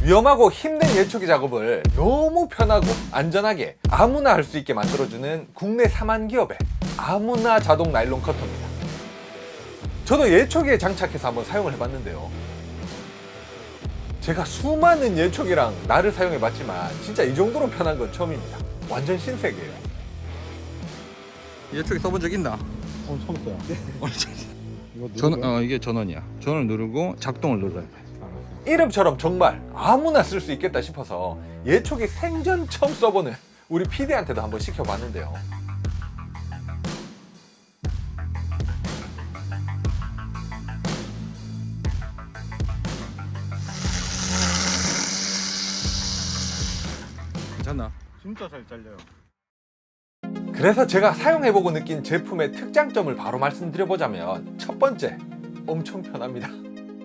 위험하고 힘든 예초기 작업을 너무 편하고 안전하게 아무나 할 수 있게 만들어주는 국내 3만 기업의 아무나 자동 나일론 커터입니다. 저도 예초기에 장착해서 한번 사용을 해봤는데요. 제가 수많은 예초기랑 날을 사용해봤지만 진짜 이 정도로 편한 건 처음입니다. 완전 신세계예요. 예초기 써본 적 있나? 처음 써요. 이거 이게 전원이야. 전원을 누르고 작동을 눌러야 돼. 이름처럼 정말 아무나 쓸 수 있겠다 싶어서 예초기 생전 처음 써보는 우리 PD한테도 한번 시켜봤는데요. 괜찮나? 진짜 잘 잘려요. 그래서 제가 사용해보고 느낀 제품의 특장점을 바로 말씀드려보자면, 첫 번째, 엄청 편합니다.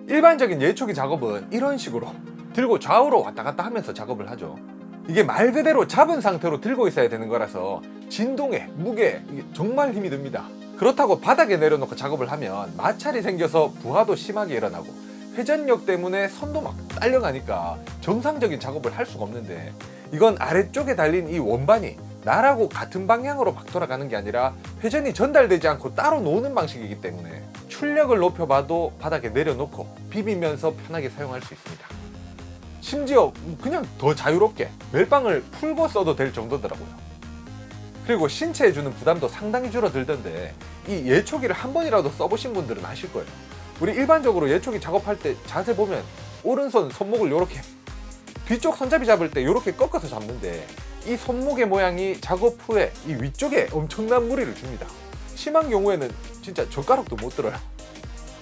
일반적인 예초기 작업은 이런 식으로 들고 좌우로 왔다 갔다 하면서 작업을 하죠. 이게 말 그대로 잡은 상태로 들고 있어야 되는 거라서 진동에, 무게에 정말 힘이 듭니다. 그렇다고 바닥에 내려놓고 작업을 하면 마찰이 생겨서 부하도 심하게 일어나고 회전력 때문에 손도 막 딸려가니까 정상적인 작업을 할 수가 없는데, 이건 아래쪽에 달린 이 원반이 나라고 같은 방향으로 막 돌아가는 게 아니라 회전이 전달되지 않고 따로 노는 방식이기 때문에 출력을 높여봐도 바닥에 내려놓고 비비면서 편하게 사용할 수 있습니다. 심지어 그냥 더 자유롭게 멜빵을 풀고 써도 될 정도더라고요. 그리고 신체에 주는 부담도 상당히 줄어들던데, 이 예초기를 한 번이라도 써보신 분들은 아실 거예요. 우리 일반적으로 예초기 작업할 때 자세 보면 오른손 손목을 이렇게, 뒤쪽 손잡이 잡을 때 이렇게 꺾어서 잡는데, 이 손목의 모양이 작업 후에 이 위쪽에 엄청난 무리를 줍니다. 심한 경우에는 진짜 젓가락도 못 들어요.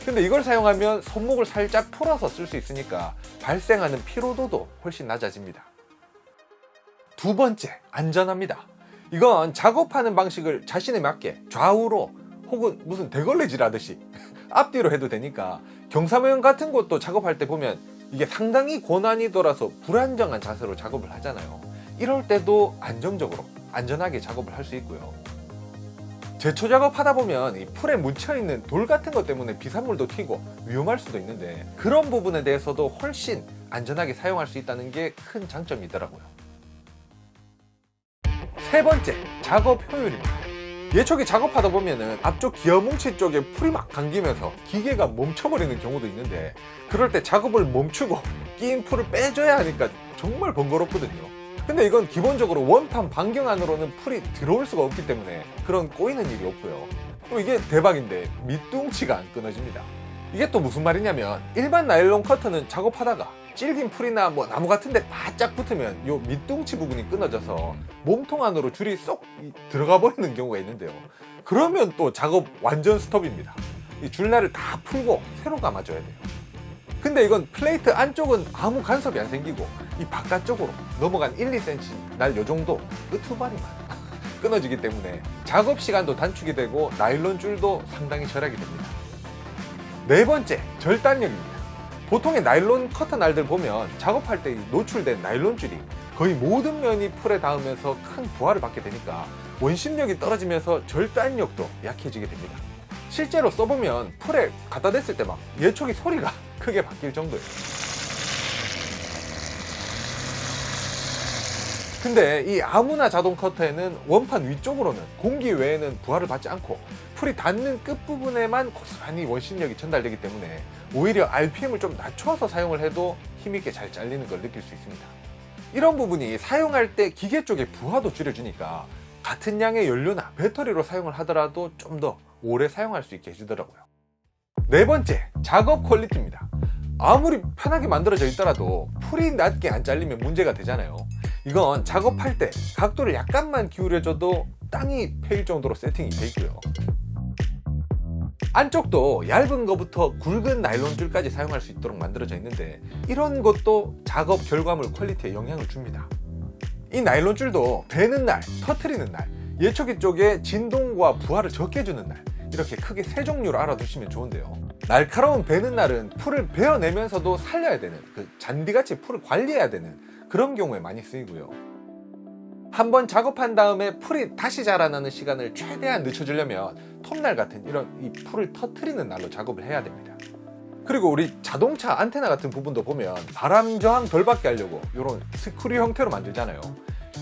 근데 이걸 사용하면 손목을 살짝 풀어서 쓸 수 있으니까 발생하는 피로도도 훨씬 낮아집니다. 두 번째, 안전합니다. 이건 작업하는 방식을 자신에 맞게 좌우로 혹은 무슨 대걸레질 하듯이 앞뒤로 해도 되니까, 경사모형 같은 것도 작업할 때 보면 이게 상당히 고난이도라서 불안정한 자세로 작업을 하잖아요. 이럴 때도 안정적으로 안전하게 작업을 할 수 있고요. 제초 작업하다 보면 이 풀에 묻혀있는 돌 같은 것 때문에 비산물도 튀고 위험할 수도 있는데, 그런 부분에 대해서도 훨씬 안전하게 사용할 수 있다는 게 큰 장점이더라고요. 세 번째, 작업 효율입니다. 예초기 작업하다 보면은 앞쪽 기어 뭉치 쪽에 풀이 막 감기면서 기계가 멈춰버리는 경우도 있는데, 그럴 때 작업을 멈추고 끼인 풀을 빼줘야 하니까 정말 번거롭거든요. 근데 이건 기본적으로 원판 반경 안으로는 풀이 들어올 수가 없기 때문에 그런 꼬이는 일이 없고요. 또 이게 대박인데 밑둥치가 안 끊어집니다. 이게 또 무슨 말이냐면, 일반 나일론 커터는 작업하다가 질긴 풀이나 뭐 나무 같은 데 바짝 붙으면 요 밑둥치 부분이 끊어져서 몸통 안으로 줄이 쏙 들어가 버리는 경우가 있는데요. 그러면 또 작업 완전 스톱입니다. 이 줄날을 다 풀고 새로 감아줘야 돼요. 근데 이건 플레이트 안쪽은 아무 간섭이 안 생기고 이 바깥쪽으로 넘어간 1, 2cm 날 요 정도 끝투발이만 끊어지기 때문에 작업 시간도 단축이 되고 나일론 줄도 상당히 절약이 됩니다. 네 번째, 절단력입니다. 보통의 나일론 커터 날들 보면 작업할 때 노출된 나일론 줄이 거의 모든 면이 풀에 닿으면서 큰 부하를 받게 되니까 원심력이 떨어지면서 절단력도 약해지게 됩니다. 실제로 써보면 풀에 갖다 댔을 때 막 예초기 소리가 크게 바뀔 정도예요. 근데 이 아무나 자동 커터에는 원판 위쪽으로는 공기 외에는 부하를 받지 않고 풀이 닿는 끝부분에만 고스란히 원심력이 전달되기 때문에 오히려 RPM을 좀 낮춰서 사용을 해도 힘있게 잘 잘리는 걸 느낄 수 있습니다. 이런 부분이 사용할 때 기계 쪽에 부하도 줄여주니까 같은 양의 연료나 배터리로 사용을 하더라도 좀 더 오래 사용할 수 있게 해주더라고요. 네 번째, 작업 퀄리티입니다. 아무리 편하게 만들어져 있더라도 풀이 낮게 안 잘리면 문제가 되잖아요. 이건 작업할 때 각도를 약간만 기울여줘도 땅이 패일 정도로 세팅이 돼 있고요. 안쪽도 얇은 것부터 굵은 나일론 줄까지 사용할 수 있도록 만들어져 있는데, 이런 것도 작업 결과물 퀄리티에 영향을 줍니다. 이 나일론 줄도 베는 날, 터트리는 날, 예초기 쪽에 진동과 부하를 적게 해주는 날, 이렇게 크게 세 종류로 알아두시면 좋은데요. 날카로운 베는 날은 풀을 베어내면서도 살려야 되는, 잔디같이 풀을 관리해야 되는 그런 경우에 많이 쓰이고요. 한번 작업한 다음에 풀이 다시 자라나는 시간을 최대한 늦춰주려면 톱날 같은 이런 이 풀을 터트리는 날로 작업을 해야 됩니다. 그리고 우리 자동차 안테나 같은 부분도 보면 바람 저항 덜 받게 하려고 이런 스크류 형태로 만들잖아요.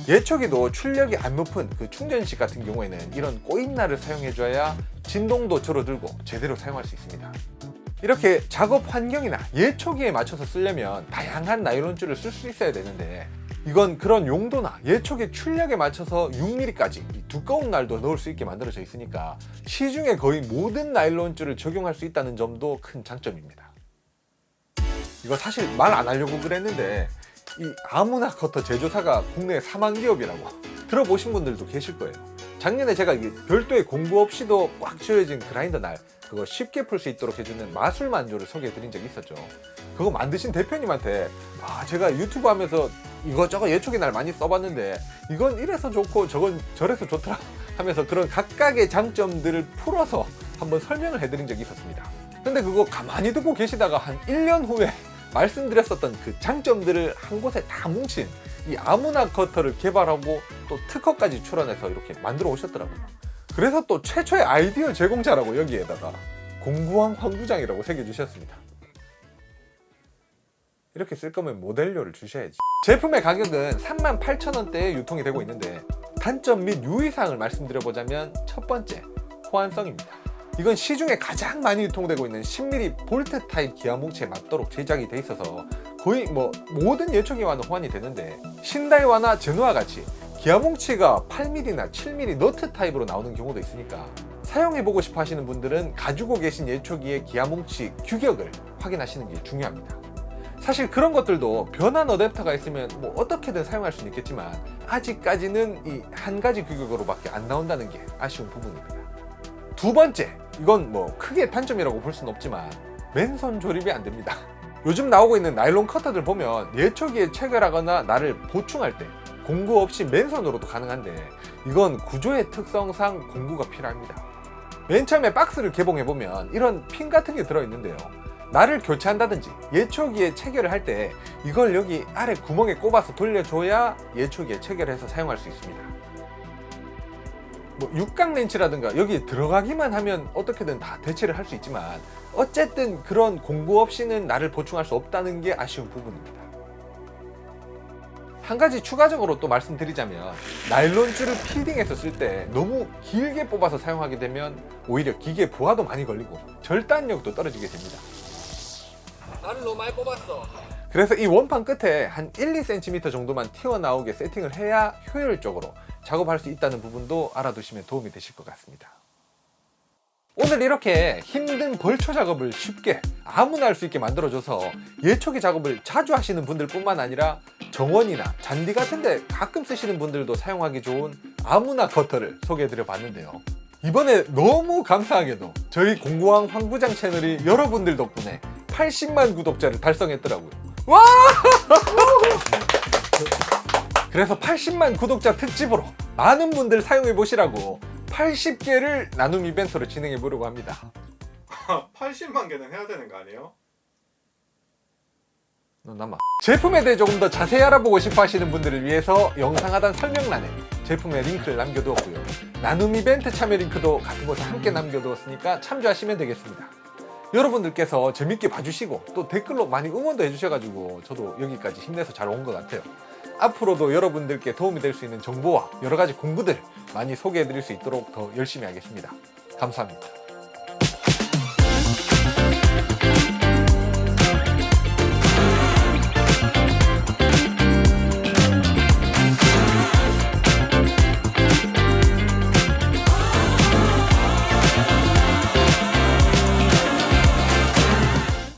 예초기도 출력이 안 높은 그 충전식 같은 경우에는 이런 꼬인날을 사용해줘야 진동도 줄어들고 제대로 사용할 수 있습니다. 이렇게 작업 환경이나 예초기에 맞춰서 쓰려면 다양한 나일론줄을 쓸 수 있어야 되는데 이건 그런 용도나 예초기 출력에 맞춰서 6mm까지 두꺼운 날도 넣을 수 있게 만들어져 있으니까 시중에 거의 모든 나일론줄을 적용할 수 있다는 점도 큰 장점입니다. 이거 사실 말 안 하려고 그랬는데 이 아무나 커터 제조사가 국내 4만 기업이라고 들어보신 분들도 계실 거예요. 작년에 제가 별도의 공구 없이도 꽉 조여진 그라인더 날 그거 쉽게 풀 수 있도록 해주는 마술 만조를 소개해 드린 적이 있었죠. 그거 만드신 대표님한테 제가 유튜브 하면서 이거저거 예초기 날 많이 써봤는데 이건 이래서 좋고 저건 저래서 좋더라 하면서 그런 각각의 장점들을 풀어서 한번 설명을 해드린 적이 있었습니다. 근데 그거 가만히 듣고 계시다가 한 1년 후에 말씀드렸었던 그 장점들을 한 곳에 다 뭉친 이 아무나 커터를 개발하고 또 특허까지 출원해서 이렇게 만들어 오셨더라고요. 그래서 또 최초의 아이디어 제공자라고 여기에다가 공구왕 황부장이라고 새겨주셨습니다. 이렇게 쓸 거면 모델료를 주셔야지. 제품의 가격은 38,000원대에 유통이 되고 있는데 단점 및 유의사항을 말씀드려보자면 첫 번째, 호환성입니다. 이건 시중에 가장 많이 유통되고 있는 10mm 볼트 타입 기아 뭉치에 맞도록 제작이 돼 있어서 거의 모든 예초기와는 호환이 되는데 신다이와나 제노와 같이 기아 뭉치가 8mm나 7mm 너트 타입으로 나오는 경우도 있으니까 사용해보고 싶어 하시는 분들은 가지고 계신 예초기의 기아 뭉치 규격을 확인하시는 게 중요합니다. 사실 그런 것들도 변환 어댑터가 있으면 어떻게든 사용할 수는 있겠지만 아직까지는 이 한 가지 규격으로밖에 안 나온다는 게 아쉬운 부분입니다. 두 번째, 이건 크게 단점이라고 볼 수는 없지만 맨손 조립이 안 됩니다. 요즘 나오고 있는 나일론 커터들 보면 예초기에 체결하거나 날을 보충할 때 공구 없이 맨손으로도 가능한데 이건 구조의 특성상 공구가 필요합니다. 맨 처음에 박스를 개봉해보면 이런 핀 같은 게 들어있는데요. 날을 교체한다든지 예초기에 체결을 할 때 이걸 여기 아래 구멍에 꼽아서 돌려줘야 예초기에 체결해서 사용할 수 있습니다. 육각 렌치라든가 여기 들어가기만 하면 어떻게든 다 대체를 할 수 있지만 어쨌든 그런 공구 없이는 날을 보충할 수 없다는 게 아쉬운 부분입니다. 한 가지 추가적으로 또 말씀드리자면 나일론줄을 피딩해서 쓸 때 너무 길게 뽑아서 사용하게 되면 오히려 기계 부하도 많이 걸리고 절단력도 떨어지게 됩니다. 날을 너무 많이 뽑았어. 그래서 이 원판 끝에 한 1-2cm 정도만 튀어나오게 세팅을 해야 효율적으로 작업할 수 있다는 부분도 알아두시면 도움이 되실 것 같습니다. 오늘 이렇게 힘든 벌초 작업을 쉽게 아무나 할 수 있게 만들어줘서 예초기 작업을 자주 하시는 분들 뿐만 아니라 정원이나 잔디 같은 데 가끔 쓰시는 분들도 사용하기 좋은 아무나 커터를 소개해드려 봤는데요. 이번에 너무 감사하게도 저희 공구왕 황부장 채널이 여러분들 덕분에 80만 구독자를 달성했더라고요. 와! 그래서 80만 구독자 특집으로 많은 분들 사용해 보시라고 80개를 나눔 이벤트로 진행해 보려고 합니다. 80만 개는 해야 되는 거 아니에요? 제품에 대해 조금 더 자세히 알아보고 싶어 하시는 분들을 위해서 영상 하단 설명란에 제품의 링크를 남겨두었고요. 나눔 이벤트 참여 링크도 같은 곳에 함께 남겨두었으니까 참조하시면 되겠습니다. 여러분들께서 재밌게 봐주시고 또 댓글로 많이 응원도 해주셔가지고 저도 여기까지 힘내서 잘 온 것 같아요. 앞으로도 여러분들께 도움이 될 수 있는 정보와 여러 가지 공부들 많이 소개해드릴 수 있도록 더 열심히 하겠습니다. 감사합니다.